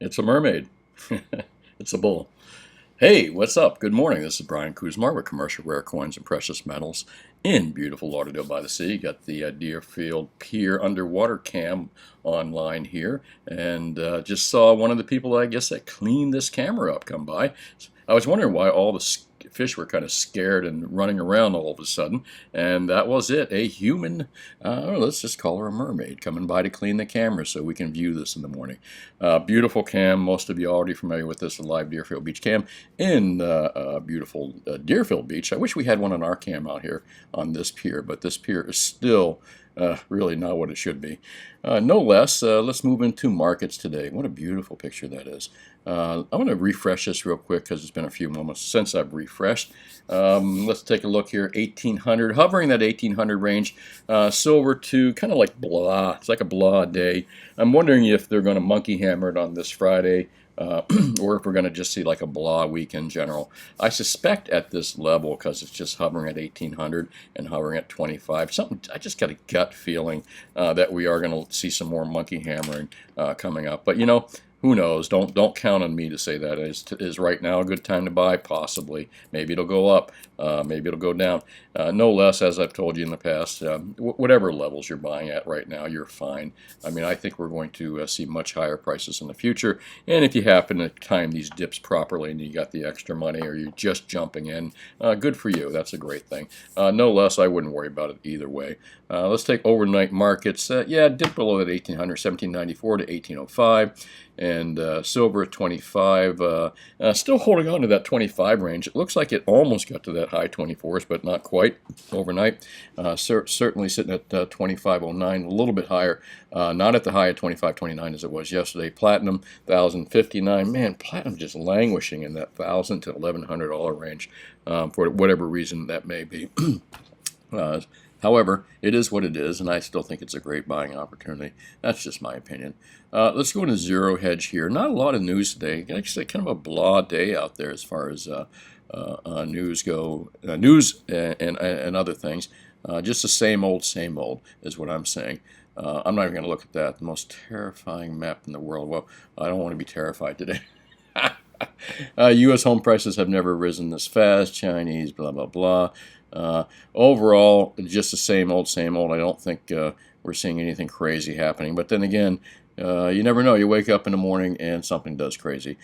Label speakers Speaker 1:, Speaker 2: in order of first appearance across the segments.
Speaker 1: It's a mermaid. It's a bull. Hey, what's up? Good morning. This is Brian Kuzmar with Commercial Rare Coins and Precious Metals in beautiful Lauderdale by the Sea. Got the Deerfield Pier underwater cam online here, and just saw one of the people, I guess, that cleaned this camera up come by. I was wondering why all the fish were kind of scared and running around all of a sudden, and that was it. A human, let's just call her a mermaid, coming by to clean the camera so we can view this in the morning. Beautiful cam. Most of you are already familiar with this, the live Deerfield Beach cam in beautiful Deerfield Beach. I wish we had one on our cam out here on this pier, but this pier is still really not what it should be. No less, let's move into markets today. What a beautiful picture that is. I'm going to refresh this real quick because it's been a few moments since I've refreshed. Let's take a look here. 1800, hovering that 1800 range. Silver to kind of like blah. It's like a blah day. I'm wondering if they're going to monkey hammer it on this Friday. Or if we're going to just see like a blah week in general. I suspect at this level, because it's just hovering at 1800 and hovering at 25, I just got a gut feeling that we are going to see some more monkey hammering coming up. But who knows? Don't count on me to say that. Is right now a good time to buy? Possibly. Maybe it'll go up. Maybe it'll go down. No less, as I've told you in the past, whatever levels you're buying at right now, you're fine. I mean, I think we're going to see much higher prices in the future. And if you happen to time these dips properly and you got the extra money or you're just jumping in, good for you. That's a great thing. No less, I wouldn't worry about it either way. Let's take overnight markets. Yeah, dip below at 1800, 1794 to 1805. And silver at 25, still holding on to that 25 range. It looks like it almost got to that high 24s, but not quite overnight. Certainly sitting at 2509, a little bit higher. Not at the high of 2529 as it was yesterday. Platinum 1059. Man, platinum just languishing in that $1,000 to $1,100 range for whatever reason that may be. However, it is what it is, and I still think it's a great buying opportunity. That's just my opinion. Let's go into zero hedge here. Not a lot of news today. Actually, kind of a blah day out there as far as news go. News and other things. Just the same old is what I'm saying. I'm not even going to look at that. The most terrifying map in the world. Well, I don't want to be terrified today. U.S. home prices have never risen this fast. Chinese, blah, blah, blah. Overall, just the same old. I don't think we're seeing anything crazy happening. But then again, you never know. You wake up in the morning and something does crazy.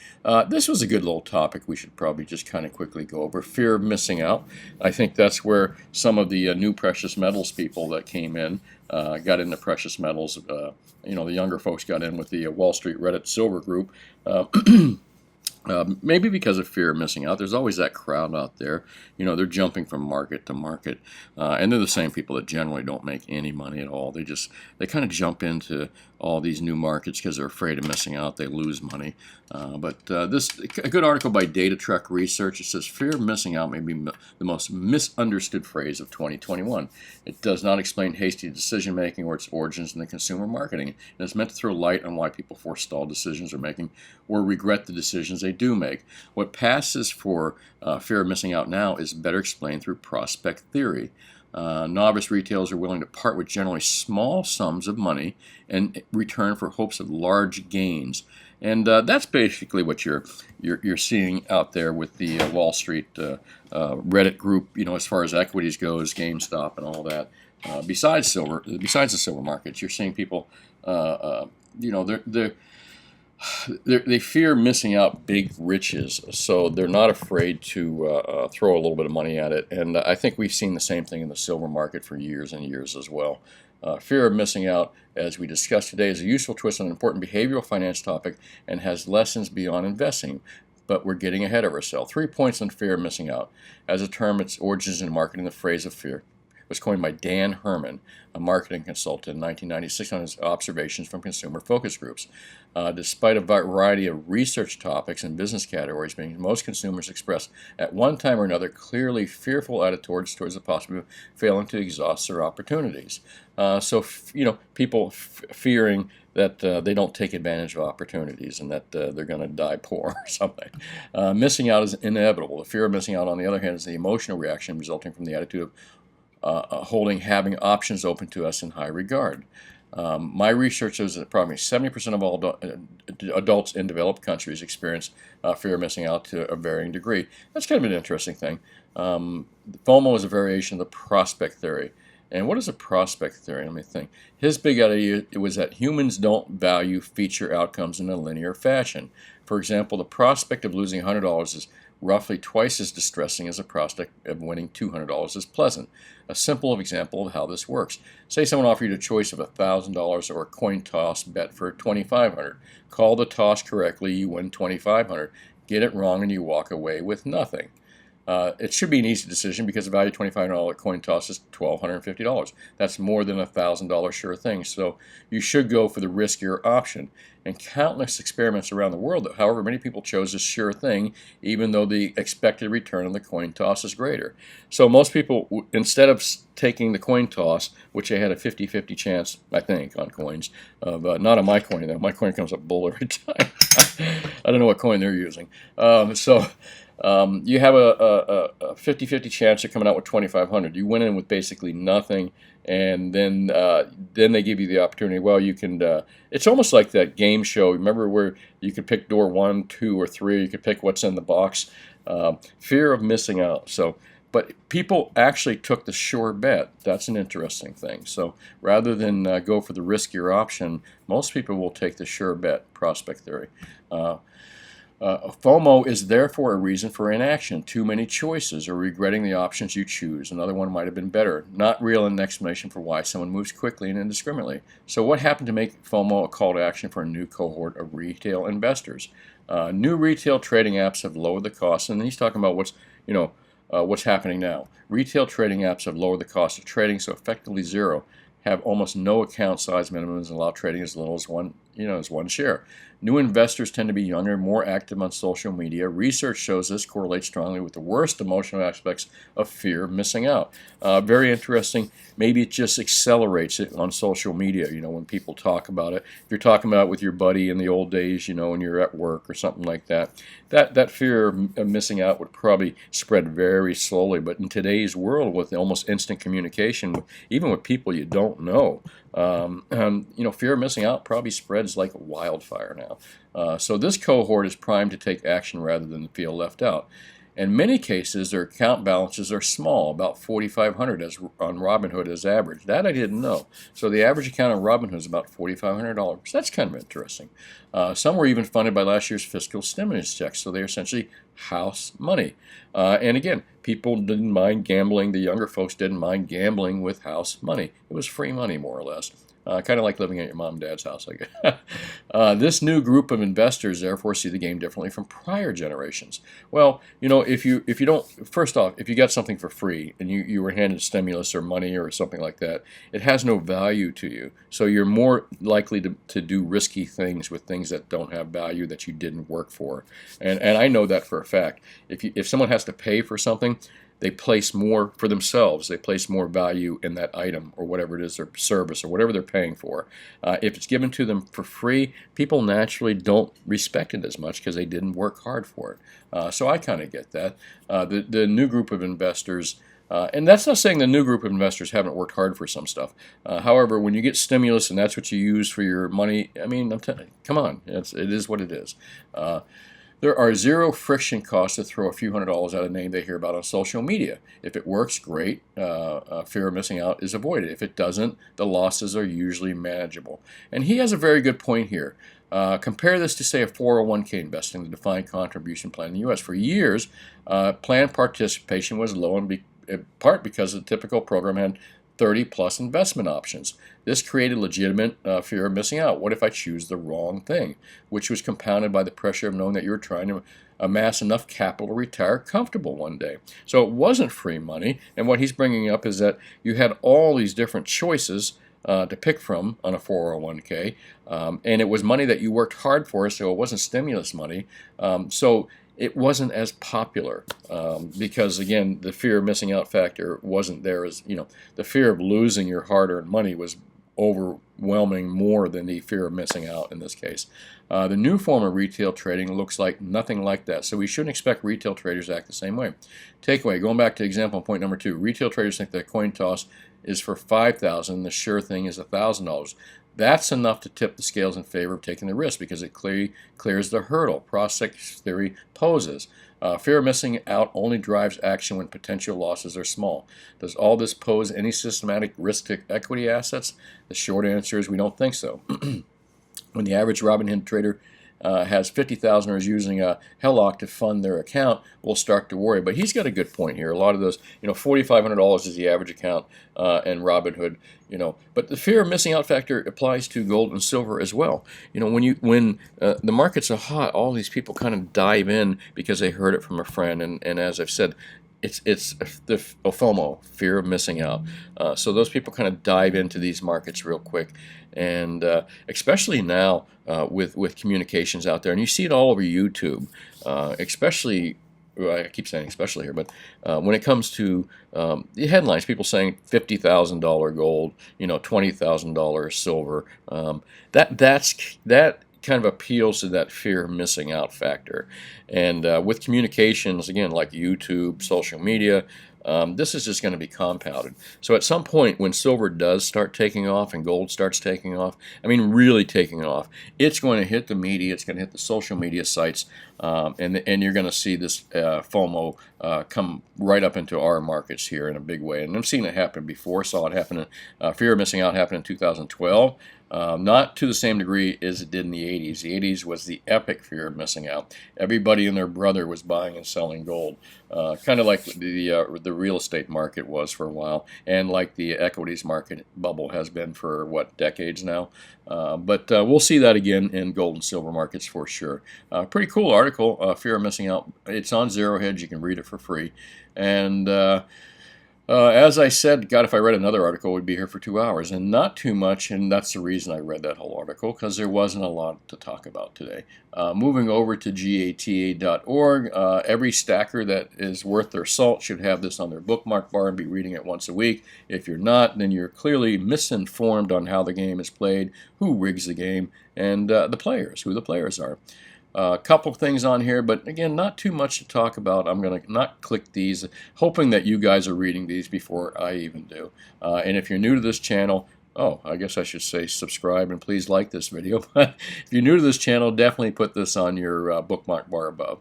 Speaker 1: This was a good little topic we should probably just kind of quickly go over. Fear of missing out. I think that's where some of the new precious metals people that came in got into precious metals. The younger folks got in with the Wall Street Reddit Silver Group. Maybe because of fear of missing out. There's always that crowd out there. They're jumping from market to market. And they're the same people that generally don't make any money at all. They kind of jump into all these new markets because they're afraid of missing out. They lose money. But a good article by Data Trek Research. It says fear of missing out may be the most misunderstood phrase of 2021. It does not explain hasty decision making or its origins in the consumer marketing. And it's meant to throw light on why people forestall decisions they're making or regret the decisions they do make. What passes for fear of missing out now is better explained through prospect theory. Novice retailers are willing to part with generally small sums of money in return for hopes of large gains. And that's basically what you're seeing out there with the Wall Street Reddit group. As far as equities goes, GameStop and all that. Besides the silver markets, you're seeing people. They fear missing out big riches, so they're not afraid to throw a little bit of money at it. And I think we've seen the same thing in the silver market for years and years as well. Fear of missing out, as we discussed today, is a useful twist on an important behavioral finance topic and has lessons beyond investing. But we're getting ahead of ourselves. 3 points on fear of missing out. As a term, its origins in marketing, the phrase of fear was coined by Dan Herman, a marketing consultant in 1996 on his observations from consumer focus groups. Despite a variety of research topics and business categories being most consumers express at one time or another clearly fearful attitudes towards the possibility of failing to exhaust their opportunities. People fearing that they don't take advantage of opportunities and that they're going to die poor or something. Missing out is inevitable. The fear of missing out, on the other hand, is the emotional reaction resulting from the attitude of holding having options open to us in high regard. My research shows that probably 70% of all adults in developed countries experience fear of missing out to a varying degree. That's kind of an interesting thing. FOMO is a variation of the prospect theory. And what is a prospect theory? Let me think. His big idea was that humans don't value feature outcomes in a linear fashion. For example, the prospect of losing $100 is roughly twice as distressing as the prospect of winning $200 is pleasant. A simple example of how this works. Say someone offered you the choice of $1,000 or a coin toss bet for $2,500. Call the toss correctly, you win $2,500. Get it wrong and you walk away with nothing. It should be an easy decision because the value of $2,500 coin toss is $1,250. That's more than a $1,000 sure thing. So you should go for the riskier option. And countless experiments around the world, however, many people chose the sure thing, even though the expected return on the coin toss is greater. So most people, instead of taking the coin toss, which they had a 50-50 chance, I think, on coins, of not on my coin, though. My coin comes up bull every time. I don't know what coin they're using. You have a 50-50 chance of coming out with $2,500. You went in with basically nothing, and then they give you the opportunity. Well, you can. It's almost like that game show. Remember where you could pick door 1, 2, or 3. You could pick what's in the box. Fear of missing out. But people actually took the sure bet. That's an interesting thing. So rather than go for the riskier option, most people will take the sure bet, prospect theory. FOMO is therefore a reason for inaction, too many choices, or regretting the options you choose. Another one might have been better. Not real an explanation for why someone moves quickly and indiscriminately. So what happened to make FOMO a call to action for a new cohort of retail investors? New retail trading apps have lowered the cost, and he's talking about what's happening now. Retail trading apps have lowered the cost of trading, so effectively zero. Have almost no account size minimums and allow trading as little as one share. New investors tend to be younger, more active on social media. Research shows this correlates strongly with the worst emotional aspects of fear of missing out. Very interesting. Maybe it just accelerates it on social media, when people talk about it. If you're talking about it with your buddy in the old days, when you're at work or something like that, that fear of missing out would probably spread very slowly. But in today's world, with almost instant communication, even with people you don't know, fear of missing out probably spreads like wildfire now. So this cohort is primed to take action rather than feel left out. In many cases, their account balances are small, about $4,500 on Robinhood as average. That I didn't know. So the average account on Robinhood is about $4,500. That's kind of interesting. Some were even funded by last year's fiscal stimulus checks, so they're essentially house money. And again, people didn't mind gambling. The younger folks didn't mind gambling with house money. It was free money, more or less. Kind of like living at your mom and dad's house, I guess. This new group of investors, therefore, see the game differently from prior generations. Well, if you don't, first off, if you got something for free and you were handed stimulus or money or something like that, it has no value to you. So you're more likely to do risky things with things that don't have value that you didn't work for. And I know that for a fact. If someone has to pay for something, they place more for themselves. They place more value in that item or whatever it is, their service or whatever they're paying for. If it's given to them for free, people naturally don't respect it as much because they didn't work hard for it. So I kind of get that. The new group of investors, and that's not saying the new group of investors haven't worked hard for some stuff. However, when you get stimulus and that's what you use for your money, I mean, come on, it is what it is. There are zero friction costs to throw a few $100s at a name they hear about on social media. If it works, great. Fear of missing out is avoided. If it doesn't, the losses are usually manageable. And he has a very good point here. Compare this to, say, a 401k investing, the defined contribution plan in the U.S. For years, plan participation was low in part because the typical program had 30-plus investment options. This created legitimate fear of missing out. What if I choose the wrong thing? Which was compounded by the pressure of knowing that you were trying to amass enough capital to retire comfortable one day. So it wasn't free money, and what he's bringing up is that you had all these different choices to pick from on a 401k, and it was money that you worked hard for, so it wasn't stimulus money. So it wasn't as popular because, again, the fear of missing out factor wasn't there. The fear of losing your hard-earned money was overwhelming more than the fear of missing out in this case. The new form of retail trading looks like nothing like that, so we shouldn't expect retail traders to act the same way. Takeaway, going back to example point number 2, retail traders think that a coin toss is for $5,000, the sure thing is $1,000. That's enough to tip the scales in favor of taking the risk because it clears the hurdle prospect theory poses. Fear of missing out only drives action when potential losses are small. Does all this pose any systematic risk to equity assets? The short answer is we don't think so. When the average Robinhood trader has 50,000 or is using a Hellock to fund their account, we'll start to worry. But he's got a good point here. A lot of those, $4,500 is the average account in Robinhood. But the fear of missing out factor applies to gold and silver as well. When the markets are hot, all these people kind of dive in because they heard it from a friend. And as I've said, it's the FOMO, fear of missing out. So those people kind of dive into these markets real quick, and especially now with communications out there, and you see it all over YouTube, especially. Well, I keep saying especially here, but when it comes to the headlines, people saying $50,000 gold, $20,000 silver, that kind of appeals to that fear of missing out factor. And with communications, again, like YouTube, social media, this is just going to be compounded. So at some point when silver does start taking off and gold starts taking off, really taking off, it's going to hit the media, it's going to hit the social media sites, and you're going to see this FOMO come right up into our markets here in a big way. And I've seen it happen before, saw it happen, fear of missing out happen in 2012. Not to the same degree as it did in the 80s. The 80s was the epic fear of missing out. Everybody and their brother was buying and selling gold, kind of like the real estate market was for a while, and like the equities market bubble has been for, decades now. But we'll see that again in gold and silver markets for sure. Pretty cool article, Fear of Missing Out. It's on Zero Hedge. You can read it for free. And as I said, God, if I read another article, we'd be here for 2 hours, and not too much, and that's the reason I read that whole article, because there wasn't a lot to talk about today. Moving over to gata.org, every stacker that is worth their salt should have this on their bookmark bar and be reading it once a week. If you're not, then you're clearly misinformed on how the game is played, who rigs the game, and who the players are. A couple things on here, but again, not too much to talk about. I'm going to not click these, hoping that you guys are reading these before I even do. And if you're new to this channel, I guess I should say subscribe and please like this video. But if you're new to this channel, definitely put this on your bookmark bar above.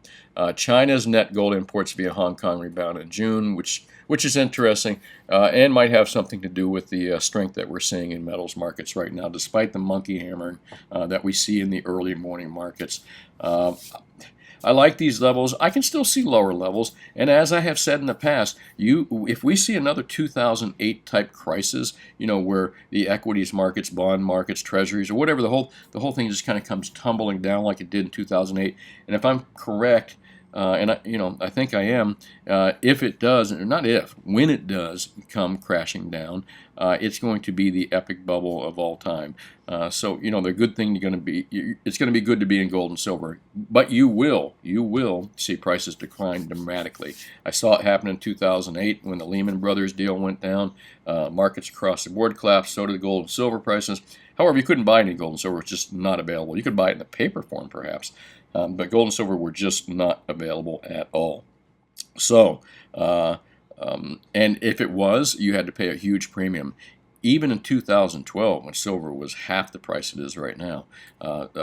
Speaker 1: China's net gold imports via Hong Kong rebound in June, which is interesting and might have something to do with the strength that we're seeing in metals markets right now, despite the monkey hammering that we see in the early morning markets. I like these levels. I can still see lower levels, and as I have said in the past, if we see another 2008 type crisis, where the equities markets, bond markets, treasuries, or whatever, the whole thing just kind of comes tumbling down like it did in 2008. And if I'm correct, and I think I am, if it does, or not if, when it does come crashing down, it's going to be the epic bubble of all time. So the good thing it's going to be good to be in gold and silver, but you will see prices decline dramatically. I saw it happen in 2008 when the Lehman Brothers deal went down. Markets across the board collapsed, so did the gold and silver prices. However, you couldn't buy any gold and silver; it's just not available. You could buy it in the paper form, perhaps. But gold and silver were just not available at all. So, and if it was, you had to pay a huge premium. Even in 2012, when silver was half the price it is right now,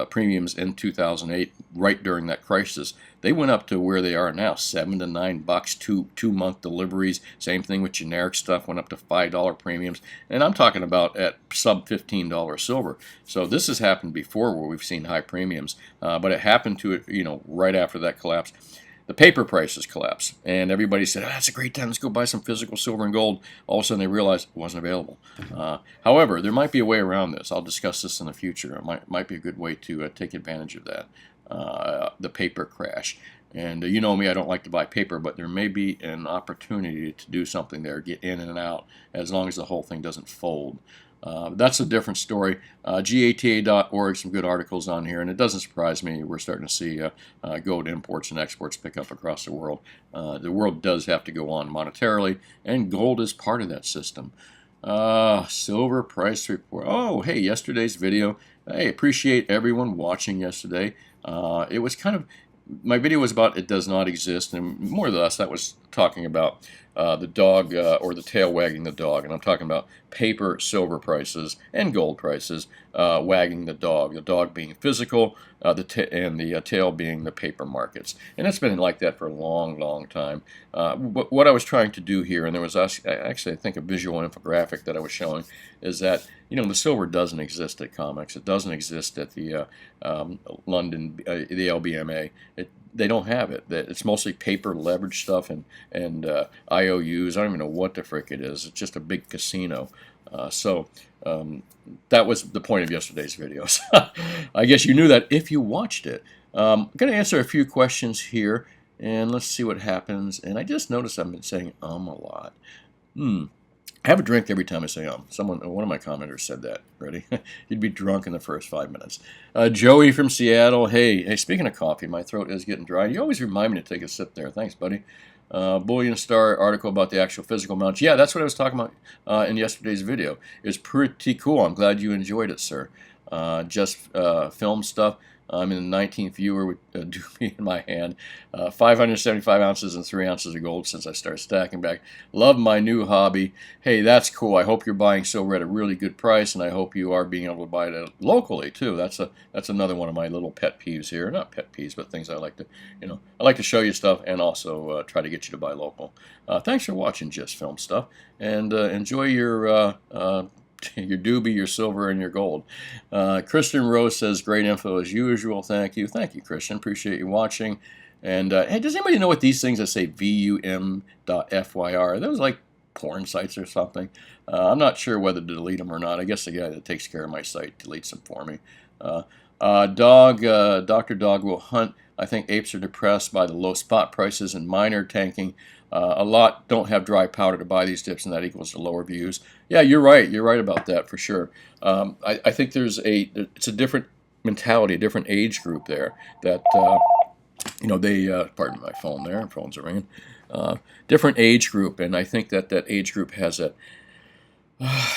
Speaker 1: premiums in 2008, right during that crisis, they went up to where they are now, $7 to $9, two-month deliveries. Same thing with generic stuff, went up to $5 premiums. And I'm talking about at sub $15 silver. So this has happened before where we've seen high premiums, but it happened to it, right after that collapse. The paper prices collapsed, and everybody said, that's a great time, let's go buy some physical silver and gold. All of a sudden they realized it wasn't available. However, there might be a way around this. I'll discuss this in the future. It might be a good way to take advantage of that, the paper crash. And you know me, I don't like to buy paper, but there may be an opportunity to do something there, get in and out, as long as the whole thing doesn't fold. That's a different story. GATA.org, some good articles on here, and it doesn't surprise me. We're starting to see gold imports and exports pick up across the world. The world does have to go on monetarily, and gold is part of that system. Silver price report. Oh, hey, yesterday's video. Hey, appreciate everyone watching yesterday. It was kind of, my video was about it does not exist, and more or less that was talking about the dog or the tail wagging the dog, and I'm talking about paper silver prices and gold prices wagging the dog being physical, and the tail being the paper markets. And it's been like that for a long, long time. But what I was trying to do here, and there was actually I think a visual infographic that I was showing, is that the silver doesn't exist at COMEX. It doesn't exist at the London, the LBMA. They don't have it. It's mostly paper leverage stuff and IOUs. I don't even know what the frick it is. It's just a big casino. That was the point of yesterday's videos. I guess you knew that if you watched it. I'm going to answer a few questions here, and let's see what happens. And I just noticed I've been saying a lot. I have a drink every time I say one of my commenters said that. Ready? You'd be drunk in the first 5 minutes. Joey from Seattle. Hey, speaking of coffee, my throat is getting dry. You always remind me to take a sip there. Thanks, buddy. Bullion Star article about the actual physical amounts. Yeah, that's what I was talking about in yesterday's video. It was pretty cool. I'm glad you enjoyed it, sir. Just film stuff. I'm in the 19th viewer with a doobie in my hand. 575 ounces and 3 ounces of gold since I started stacking back. Love my new hobby. Hey, that's cool. I hope you're buying silver at a really good price, and I hope you are being able to buy it locally too. That's another one of my little pet peeves here. Not pet peeves, but things I like to, I like to show you stuff and also try to get you to buy local. Thanks for watching Just Film Stuff, and enjoy your doobie, your silver, and your gold. Christian Rose says, great info as usual. Thank you. Thank you, Christian. Appreciate you watching. And hey, does anybody know what these things that say VUM.FYR? Are those like porn sites or something? I'm not sure whether to delete them or not. I guess the guy that takes care of my site deletes them for me. Dr. Dog will hunt. I think apes are depressed by the low spot prices and miner tanking. A lot don't have dry powder to buy these dips, and that equals to lower views. Yeah, you're right. You're right about that for sure. I think it's a different mentality, a different age group there that, pardon my phone there, phones are ringing. Different age group, and I think that age group has that,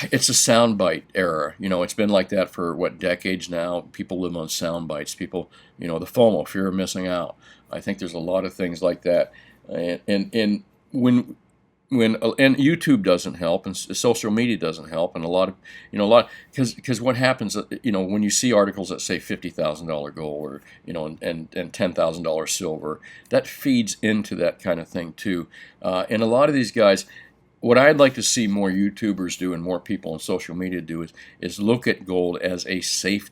Speaker 1: it's a soundbite era. It's been like that for, decades now. People live on sound bites. People, the FOMO, fear of missing out. I think there's a lot of things like that. And when YouTube doesn't help, and social media doesn't help, and a lot because what happens, when you see articles that say $50,000 gold or and $10,000 silver, that feeds into that kind of thing too. And a lot of these guys, what I'd like to see more YouTubers do and more people on social media do is look at gold as a safe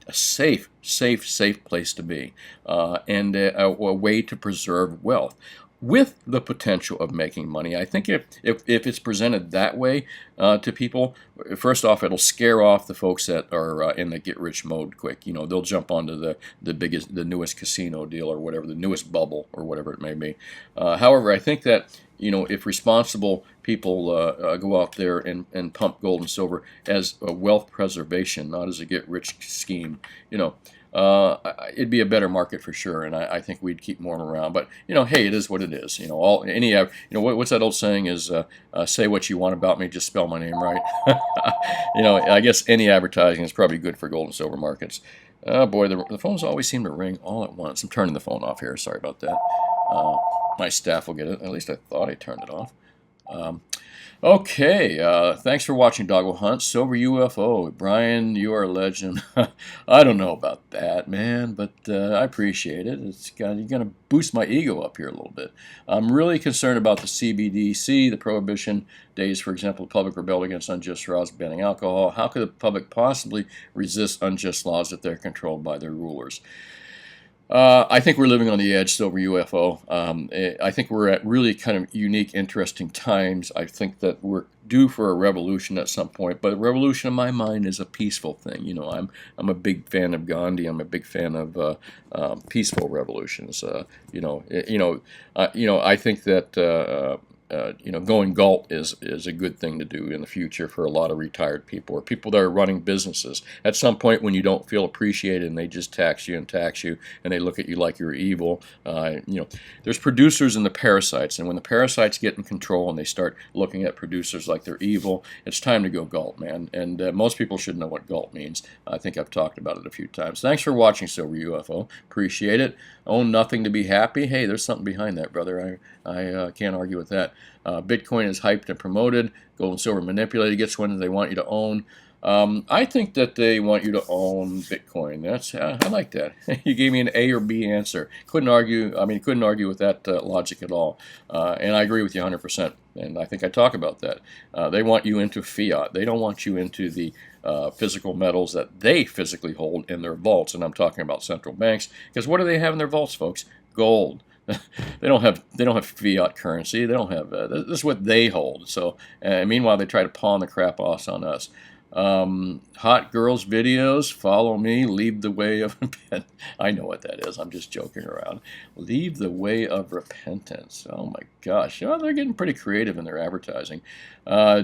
Speaker 1: place to be, and a way to preserve wealth, with the potential of making money. I think if it's presented that way to people, first off, it'll scare off the folks that are in the get-rich mode quick. They'll jump onto the newest casino deal or whatever, the newest bubble or whatever it may be. However, I think that if responsible people go out there and pump gold and silver as a wealth preservation, not as a get-rich scheme, it'd be a better market for sure, and I think we'd keep more around. But hey, it is what it is. What's that old saying is, say what you want about me, just spell my name right. I guess any advertising is probably good for gold and silver markets. Oh boy, the phones always seem to ring all at once. I'm turning the phone off here. Sorry about that. My staff will get it. At least I thought I turned it off. Okay, thanks for watching Dog Will Hunt. Silver UFO. Brian, you are a legend. I don't know about that, man, but I appreciate it. You're going to boost my ego up here a little bit. I'm really concerned about the CBDC, the prohibition days, for example. The public rebelled against unjust laws banning alcohol. How could the public possibly resist unjust laws if they're controlled by their rulers? I think we're living on the edge, Silver UFO. I think we're at really kind of unique, interesting times. I think that we're due for a revolution at some point, but a revolution in my mind is a peaceful thing. I'm a big fan of Gandhi. I'm a big fan of peaceful revolutions. I think that going galt is a good thing to do in the future for a lot of retired people or people that are running businesses. At some point when you don't feel appreciated and they just tax you and they look at you like you're evil, there's producers and the parasites, and when the parasites get in control and they start looking at producers like they're evil, it's time to go galt, man. And most people should know what galt means. I think I've talked about it a few times. Thanks for watching, Silver UFO. Appreciate it. Own nothing to be happy. Hey, there's something behind that, brother. I can't argue with that. Bitcoin is hyped and promoted. Gold and silver manipulated. Gets when they want you to own. I think that they want you to own Bitcoin. That's I like that. You gave me an A or B answer. Couldn't argue. I mean, couldn't argue with that logic at all. And I agree with you 100%. And I think I talk about that. They want you into fiat. They don't want you into the physical metals that they physically hold in their vaults. And I'm talking about central banks, because what do they have in their vaults, folks? Gold. They don't have fiat currency. They don't have this is what they hold. So meanwhile, they try to pawn the crap off on us. Hot girls videos, follow me, leave the way of repentance. I know what that is. I'm just joking around. Leave the way of repentance. Oh my gosh. Oh, they're getting pretty creative in their advertising.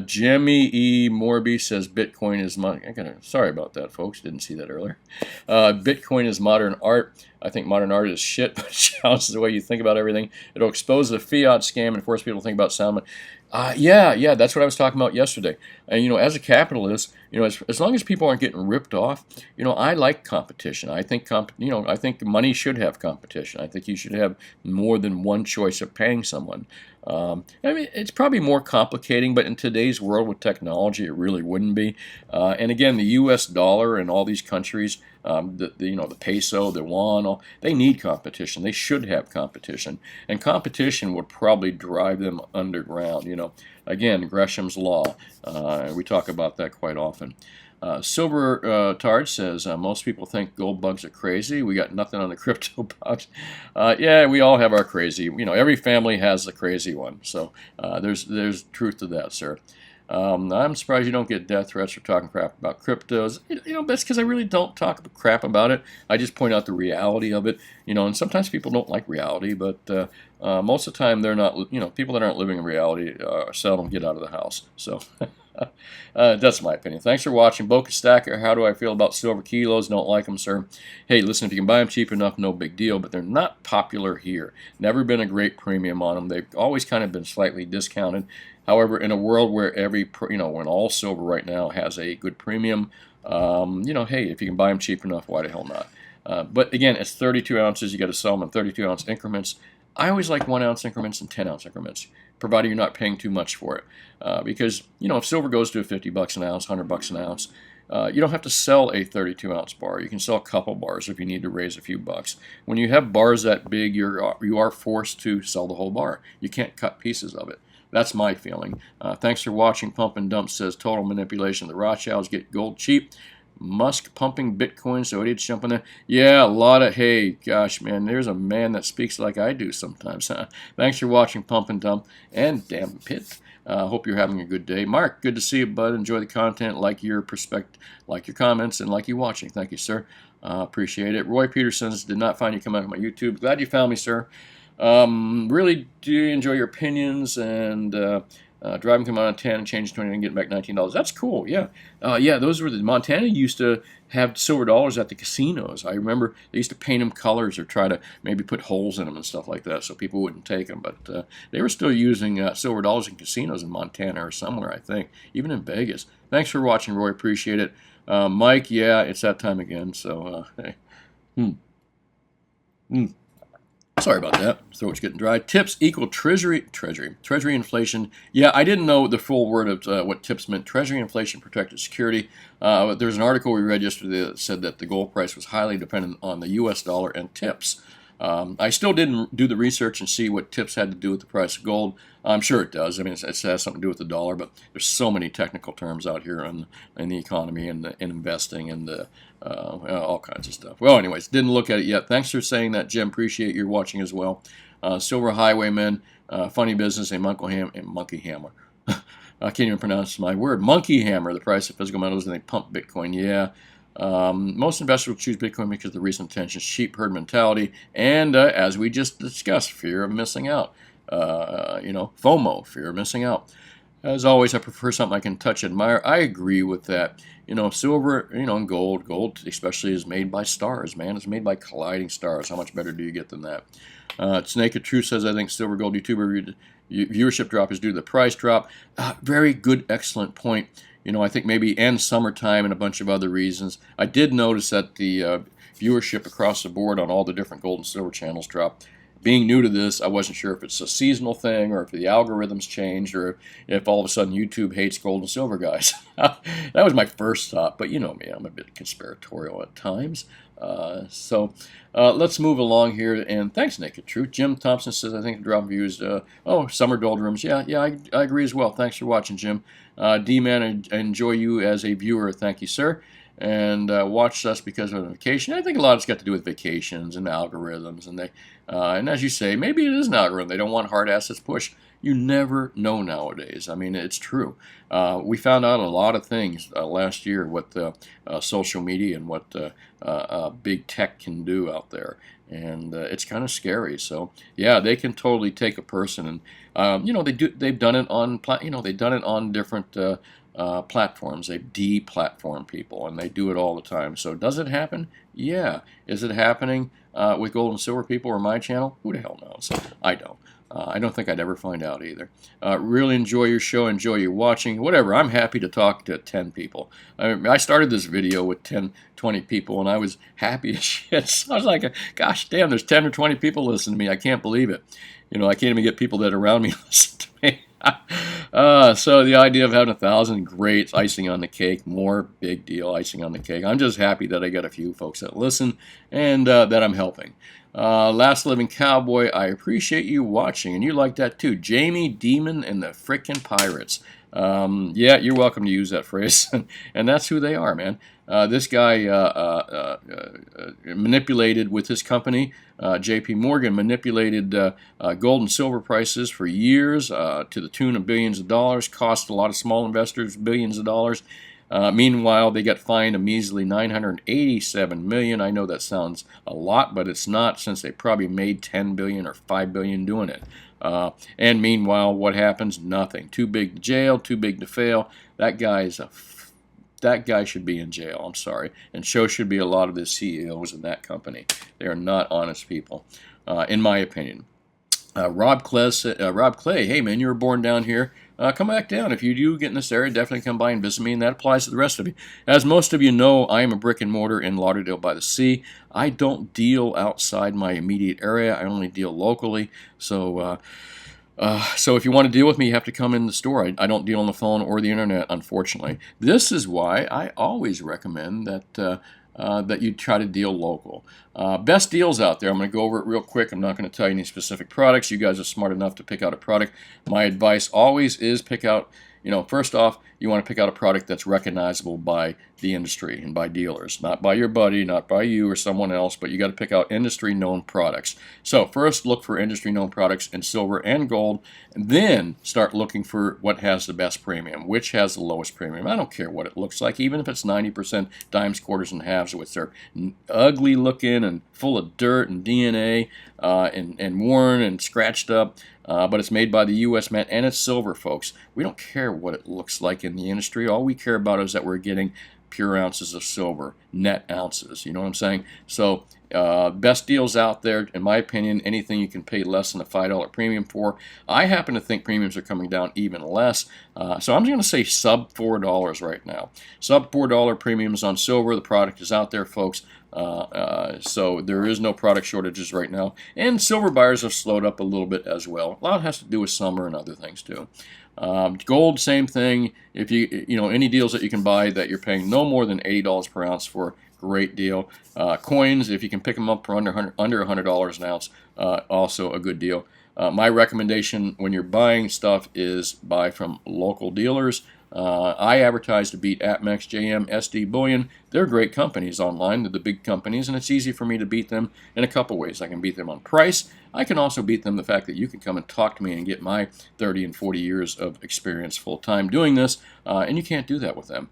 Speaker 1: Jimmy E. Morby says Bitcoin is sorry about that, folks. Didn't see that earlier. Bitcoin is modern art. I think modern art is shit, but it challenges the way you think about everything. It'll expose the fiat scam and force people to think about sound money. Yeah, that's what I was talking about yesterday. And as a capitalist, as long as people aren't getting ripped off, I like competition. I think I think money should have competition. I think you should have more than one choice of paying someone. I mean, it's probably more complicating, but in today's world with technology, it really wouldn't be. And again, the U.S. dollar and all these countries, the peso, the yuan, they need competition. They should have competition, and competition would probably drive them underground. Again, Gresham's law. We talk about that quite often. Silver Tard says, most people think gold bugs are crazy. We got nothing on the crypto bugs. Yeah, we all have our crazy. Every family has the crazy one. So there's truth to that, sir. I'm surprised you don't get death threats for talking crap about cryptos. That's because I really don't talk crap about it. I just point out the reality of it. And sometimes people don't like reality, but most of the time they're not. People that aren't living in reality seldom get out of the house. So. That's my opinion. Thanks for watching. Boca Stacker, how do I feel about silver kilos? Don't like them, sir. Hey, listen, if you can buy them cheap enough, no big deal, but they're not popular here. Never been a great premium on them. They've always kind of been slightly discounted. However, in a world where when all silver right now has a good premium, hey, if you can buy them cheap enough, why the hell not? But again, it's 32 ounces. You got to sell them in 32-ounce increments. I always like 1-ounce increments and 10-ounce increments, provided you're not paying too much for it. Because, if silver goes to $50 an ounce, $100 an ounce, you don't have to sell a 32-ounce bar. You can sell a couple bars if you need to raise a few bucks. When you have bars that big, you are forced to sell the whole bar. You can't cut pieces of it. That's my feeling. Thanks for watching. Pump and Dump says total manipulation. The Rothschilds get gold cheap. Musk pumping Bitcoin, so idiots jumping in. Yeah, a lot of, hey, gosh, man, there's a man that speaks like I do sometimes. Thanks for watching Pump and Dump, and damn Pit. Hope you're having a good day. Mark, good to see you, bud. Enjoy the content, like your perspective, like your comments, and like you watching. Thank you, sir. Appreciate it. Roy Petersons, did not find you come out on my YouTube. Glad you found me, sir. Really do enjoy your opinions, and driving through Montana and changing 20 and getting back $19. That's cool. Yeah. Those were Montana used to have silver dollars at the casinos. I remember they used to paint them colors or try to maybe put holes in them and stuff like that so people wouldn't take them. But they were still using silver dollars in casinos in Montana or somewhere, I think, even in Vegas. Thanks for watching, Roy. Appreciate it. Mike, yeah, it's that time again. So, hey. Sorry about that. Throat's getting dry. TIPS equal treasury inflation. Yeah, I didn't know the full word of what TIPS meant. Treasury inflation protected security. There's an article we read yesterday that said that the gold price was highly dependent on the U.S. dollar and TIPS. I still didn't do the research and see what TIPS had to do with the price of gold. I'm sure it does. I mean, it has something to do with the dollar, but there's so many technical terms out here in the economy and in investing and all kinds of stuff. Well, anyways, didn't look at it yet. Thanks for saying that, Jim. Appreciate your watching as well. Silver Highwayman, funny business, a monkey hammer. I can't even pronounce my word. Monkey hammer, the price of physical metals, and they pump Bitcoin. Yeah. Most investors will choose Bitcoin because of the recent attention, sheep herd mentality, and as we just discussed, fear of missing out. FOMO, fear of missing out. As always, I prefer something I can touch and admire. I agree with that. Silver, and gold. Gold especially is made by stars, man. It's made by colliding stars. How much better do you get than that? Snake of Truth says, I think silver gold YouTuber viewership drop is due to the price drop. Very good, excellent point. I think maybe and summertime and a bunch of other reasons. I did notice that the viewership across the board on all the different gold and silver channels dropped. Being new to this, I wasn't sure if it's a seasonal thing or if the algorithms changed or if all of a sudden YouTube hates gold and silver guys. That was my first thought, but you know me, I'm a bit conspiratorial at times. Let's move along here, and thanks, Naked Truth. Jim Thompson says, I think the drop views, summer doldrums. Yeah, I agree as well. Thanks for watching, Jim. D-Man, I enjoy you as a viewer. Thank you, sir. And watched us because of vacation. I think a lot of it's got to do with vacations and algorithms, and as you say, maybe it is an algorithm. They don't want hard assets pushed. You never know nowadays. I mean, it's true. We found out a lot of things last year what social media and what big tech can do out there, and it's kind of scary. So yeah, they can totally take a person, and they've done it on different platforms. They de-platform people, and they do it all the time. So does it happen? Yeah. Is it happening with gold and silver people or my channel? Who the hell knows? I don't. I don't think I'd ever find out either. Really enjoy your show, enjoy your watching, whatever. I'm happy to talk to 10 people. I started this video with 10, 20 people, and I was happy as shit. So I was like, gosh damn, there's 10 or 20 people listening to me. I can't believe it. I can't even get people that are around me listen to me. So the idea of having 1,000, great, icing on the cake, more big deal, icing on the cake. I'm just happy that I got a few folks that listen and that I'm helping. Last Living Cowboy, I appreciate you watching, and you like that too. Jamie, Demon, and the frickin' Pirates. Yeah, you're welcome to use that phrase, and that's who they are, man. This guy manipulated with his company, J.P. Morgan, manipulated gold and silver prices for years to the tune of billions of dollars, cost a lot of small investors billions of dollars. Meanwhile, they got fined a measly $987 million. I know that sounds a lot, but it's not, since they probably made $10 billion or $5 billion doing it. And meanwhile, what happens? Nothing. Too big to jail, too big to fail. That guy should be in jail. I'm sorry. And so should be a lot of the CEOs in that company. They are not honest people, in my opinion. Rob Clay, hey man, you were born down here. Come back down. If you do get in this area, definitely come by and visit me, and that applies to the rest of you. As most of you know, I am a brick and mortar in Lauderdale by the Sea. I don't deal outside my immediate area. I only deal locally. So if you want to deal with me, you have to come in the store. I don't deal on the phone or the internet, unfortunately. This is why I always recommend that you try to deal local. Best deals out there. I'm going to go over it real quick. I'm not going to tell you any specific products. You guys are smart enough to pick out a product. My advice always is pick out, first off, you want to pick out a product that's recognizable by the industry and by dealers, not by your buddy, not by you or someone else, but you got to pick out industry-known products. So first, look for industry-known products in silver and gold, and then start looking for what has the best premium, which has the lowest premium. I don't care what it looks like, even if it's 90% dimes, quarters, and halves, which are ugly looking and full of dirt and DNA and worn and scratched up. But it's made by the U.S. Mint, and it's silver, folks. We don't care what it looks like in the industry. All we care about is that we're getting pure ounces of silver, net ounces. You know what I'm saying? So best deals out there, in my opinion, anything you can pay less than a $5 premium for. I happen to think premiums are coming down even less. So I'm going to say sub $4 right now. Sub $4 premiums on silver. The product is out there, folks. So there is no product shortages right now, and silver buyers have slowed up a little bit as well. A lot has to do with summer and other things too. Gold, same thing. If any deals that you can buy that you're paying no more than $80 per ounce for, great deal. Coins, if you can pick them up for under $100 an ounce, also a good deal. My recommendation when you're buying stuff is buy from local dealers. I advertise to beat APMEX, JM, SD Bullion. they're great companies online. They're the big companies, and it's easy for me to beat them in a couple ways. I can beat them on price. I can also beat them the fact that you can come and talk to me and get my 30 and 40 years of experience full-time doing this, and you can't do that with them.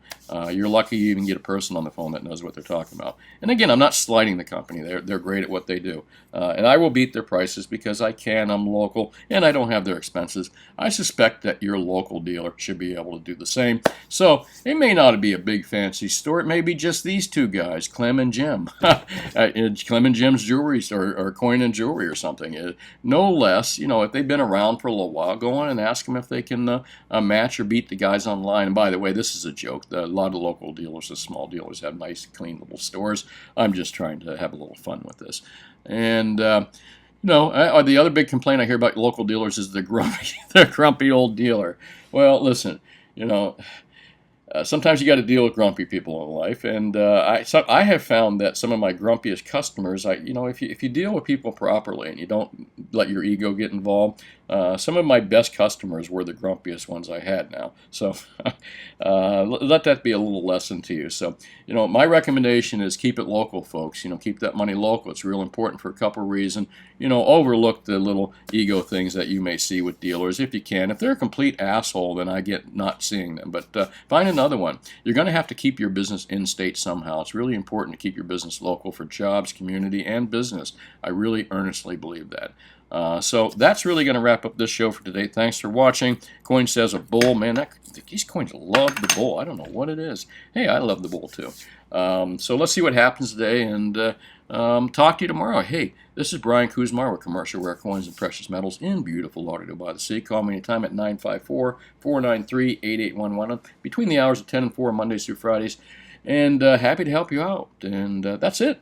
Speaker 1: You're lucky you even get a person on the phone that knows what they're talking about. And again, I'm not slighting the company. They're great at what they do. And I will beat their prices because I can. I'm local, and I don't have their expenses. I suspect that your local dealer should be able to do the same. So it may not be a big fancy store. It may be just these two guys, Clem and Jim. Clem and Jim's Jewelry Store, or Coin and Jewelry or something. No less, if they've been around for a little while, go on and ask them if they can match or beat the guys online. And by the way, this is a joke. A lot of local dealers, the small dealers, have nice, clean little stores. I'm just trying to have a little fun with this. And the other big complaint I hear about local dealers is the grumpy old dealer. Well, listen, sometimes you got to deal with grumpy people in life, and I have found that some of my grumpiest customers, if you deal with people properly and you don't let your ego get involved, some of my best customers were the grumpiest ones I had now. So let that be a little lesson to you. So my recommendation is keep it local, folks. Keep that money local. It's real important for a couple of reasons. Overlook the little ego things that you may see with dealers if you can. If they're a complete asshole, then I get not seeing them. But find another one. You're going to have to keep your business in-state somehow. It's really important to keep your business local for jobs, community, and business. I really earnestly believe that. So that's really going to wrap up this show for today. Thanks for watching. Coin says a bull. Man, these coins love the bull. I don't know what it is. Hey, I love the bull too. So let's see what happens today, and talk to you tomorrow. Hey, this is Brian Kuzmar with Commercial Rare Coins and Precious Metals in beautiful Lauderdale by the Sea. Call me anytime at 954-493-8811 between the hours of 10 and 4 Mondays through Fridays. And happy to help you out. And that's it.